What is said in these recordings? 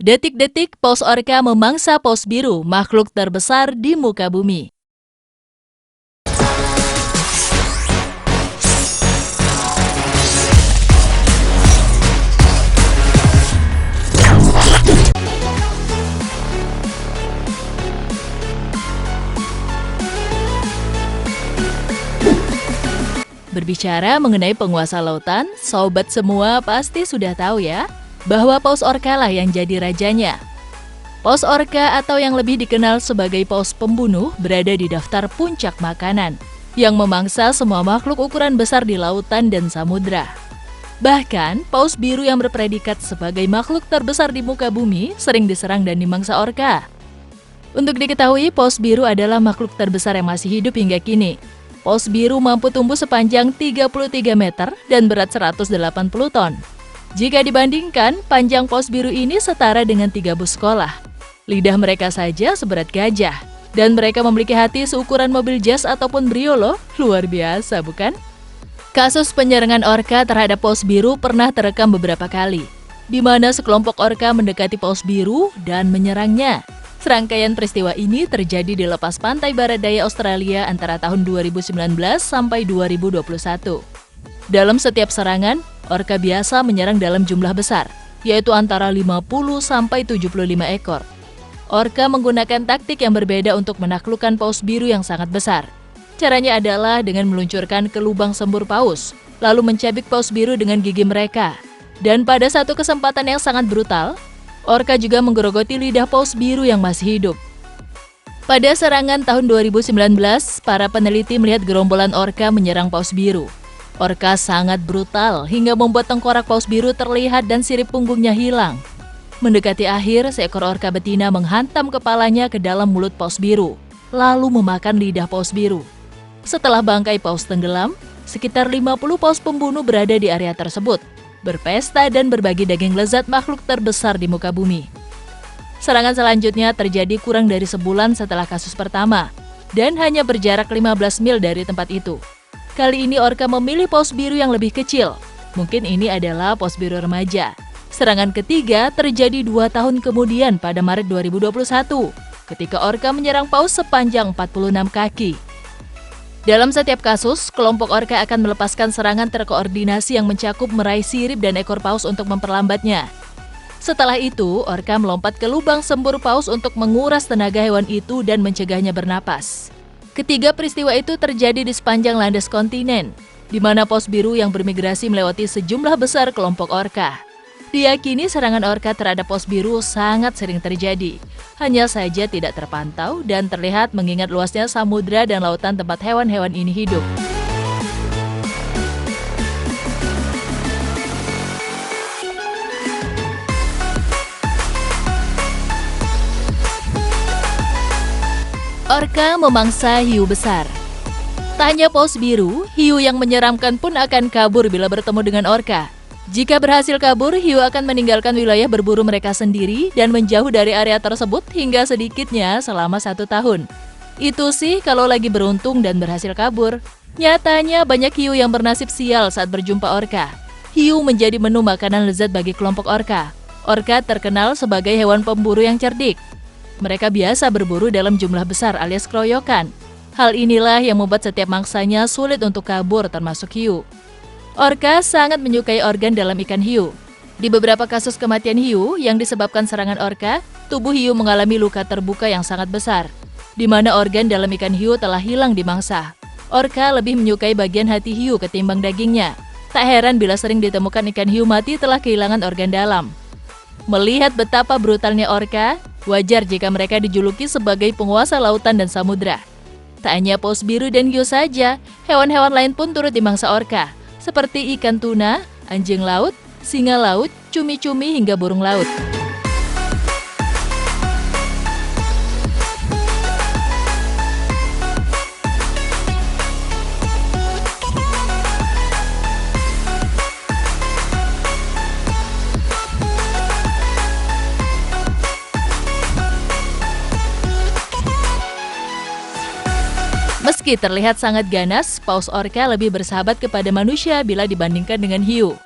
Detik-detik paus orca memangsa paus biru, makhluk terbesar di muka bumi. Berbicara mengenai penguasa lautan, sobat semua pasti sudah tahu ya, bahwa paus orca lah yang jadi rajanya. Paus orca atau yang lebih dikenal sebagai paus pembunuh berada di daftar puncak makanan, yang memangsa semua makhluk ukuran besar di lautan dan samudra. Bahkan, paus biru yang berpredikat sebagai makhluk terbesar di muka bumi sering diserang dan dimangsa orca. Untuk diketahui, paus biru adalah makhluk terbesar yang masih hidup hingga kini. Paus biru mampu tumbuh sepanjang 33 meter dan berat 180 ton. Jika dibandingkan, panjang paus biru ini setara dengan 3 bus sekolah. Lidah mereka saja seberat gajah. Dan mereka memiliki hati seukuran mobil jas ataupun brio loh. Luar biasa, bukan? Kasus penyerangan orca terhadap paus biru pernah terekam beberapa kali, di mana sekelompok orca mendekati paus biru dan menyerangnya. Serangkaian peristiwa ini terjadi di lepas pantai barat daya Australia antara tahun 2019 sampai 2021. Dalam setiap serangan, orca biasa menyerang dalam jumlah besar, yaitu antara 50 sampai 75 ekor. Orca menggunakan taktik yang berbeda untuk menaklukkan paus biru yang sangat besar. Caranya adalah dengan meluncurkan ke lubang sembur paus, lalu mencabik paus biru dengan gigi mereka. Dan pada satu kesempatan yang sangat brutal, orca juga menggerogoti lidah paus biru yang masih hidup. Pada serangan tahun 2019, para peneliti melihat gerombolan orca menyerang paus biru. Orca sangat brutal hingga membuat tengkorak paus biru terlihat dan sirip punggungnya hilang. Mendekati akhir, seekor orca betina menghantam kepalanya ke dalam mulut paus biru, lalu memakan lidah paus biru. Setelah bangkai paus tenggelam, sekitar 50 paus pembunuh berada di area tersebut, berpesta dan berbagi daging lezat makhluk terbesar di muka bumi. Serangan selanjutnya terjadi kurang dari sebulan setelah kasus pertama, dan hanya berjarak 15 mil dari tempat itu. Kali ini orca memilih paus biru yang lebih kecil. Mungkin ini adalah paus biru remaja. Serangan ketiga terjadi 2 tahun kemudian pada Maret 2021, ketika orca menyerang paus sepanjang 46 kaki. Dalam setiap kasus, kelompok orca akan melepaskan serangan terkoordinasi yang mencakup meraih sirip dan ekor paus untuk memperlambatnya. Setelah itu, orca melompat ke lubang sembur paus untuk menguras tenaga hewan itu dan mencegahnya bernapas. Ketiga peristiwa itu terjadi di sepanjang landas kontinen, di mana paus biru yang bermigrasi melewati sejumlah besar kelompok orca. Diyakini serangan orca terhadap paus biru sangat sering terjadi, hanya saja tidak terpantau dan terlihat mengingat luasnya samudra dan lautan tempat hewan-hewan ini hidup. Orca memangsa hiu besar. Tak hanya paus biru, hiu yang menyeramkan pun akan kabur bila bertemu dengan orca. Jika berhasil kabur, hiu akan meninggalkan wilayah berburu mereka sendiri dan menjauh dari area tersebut hingga sedikitnya selama 1 tahun. Itu sih kalau lagi beruntung dan berhasil kabur. Nyatanya banyak hiu yang bernasib sial saat berjumpa orca. Hiu menjadi menu makanan lezat bagi kelompok orca. Orca terkenal sebagai hewan pemburu yang cerdik. Mereka biasa berburu dalam jumlah besar alias keroyokan. Hal inilah yang membuat setiap mangsanya sulit untuk kabur termasuk hiu. Orca sangat menyukai organ dalam ikan hiu. Di beberapa kasus kematian hiu yang disebabkan serangan orca, tubuh hiu mengalami luka terbuka yang sangat besar, di mana organ dalam ikan hiu telah hilang dimangsa. Orca lebih menyukai bagian hati hiu ketimbang dagingnya. Tak heran bila sering ditemukan ikan hiu mati telah kehilangan organ dalam. Melihat betapa brutalnya orca, wajar jika mereka dijuluki sebagai penguasa lautan dan samudra. Tak hanya paus biru dan hiu saja, hewan-hewan lain pun turut dimangsa orca, seperti ikan tuna, anjing laut, singa laut, cumi-cumi hingga burung laut. Meski terlihat sangat ganas, paus orca lebih bersahabat kepada manusia bila dibandingkan dengan hiu.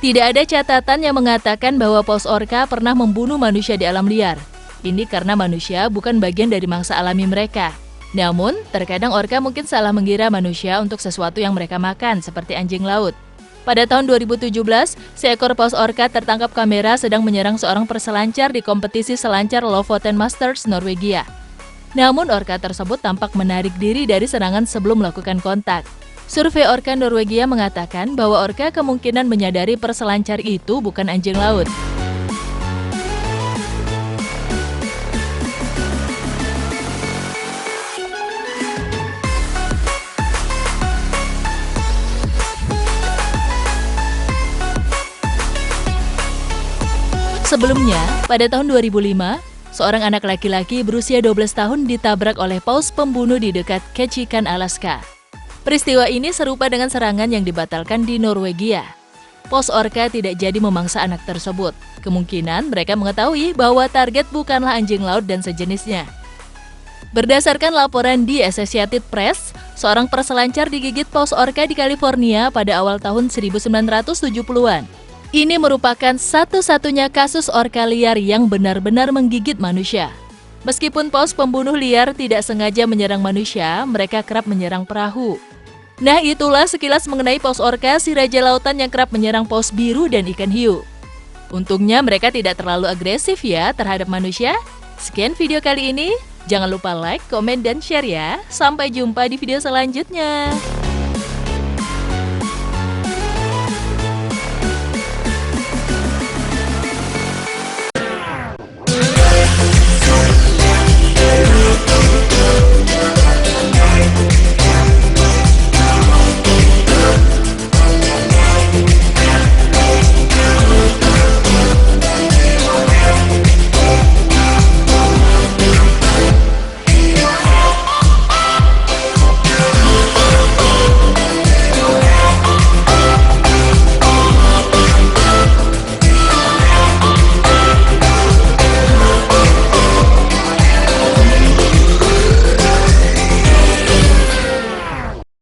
Tidak ada catatan yang mengatakan bahwa paus orca pernah membunuh manusia di alam liar. Ini karena manusia bukan bagian dari mangsa alami mereka. Namun, terkadang orca mungkin salah mengira manusia untuk sesuatu yang mereka makan, seperti anjing laut. Pada tahun 2017, seekor paus orca tertangkap kamera sedang menyerang seorang perselancar di kompetisi selancar Lofoten Masters, Norwegia. Namun, orca tersebut tampak menarik diri dari serangan sebelum melakukan kontak. Survei orca Norwegia mengatakan bahwa orca kemungkinan menyadari perselancar itu bukan anjing laut. Sebelumnya, pada tahun 2005, seorang anak laki-laki berusia 12 tahun ditabrak oleh paus pembunuh di dekat Ketchikan, Alaska. Peristiwa ini serupa dengan serangan yang dibatalkan di Norwegia. Paus orca tidak jadi memangsa anak tersebut. Kemungkinan mereka mengetahui bahwa target bukanlah anjing laut dan sejenisnya. Berdasarkan laporan di Associated Press, seorang perselancar digigit paus orca di California pada awal tahun 1970-an. Ini merupakan satu-satunya kasus orca liar yang benar-benar menggigit manusia. Meskipun paus pembunuh liar tidak sengaja menyerang manusia, mereka kerap menyerang perahu. Nah, itulah sekilas mengenai paus orca, si raja lautan yang kerap menyerang paus biru dan ikan hiu. Untungnya mereka tidak terlalu agresif ya terhadap manusia. Sekian video kali ini. Jangan lupa like, komen, dan share ya. Sampai jumpa di video selanjutnya.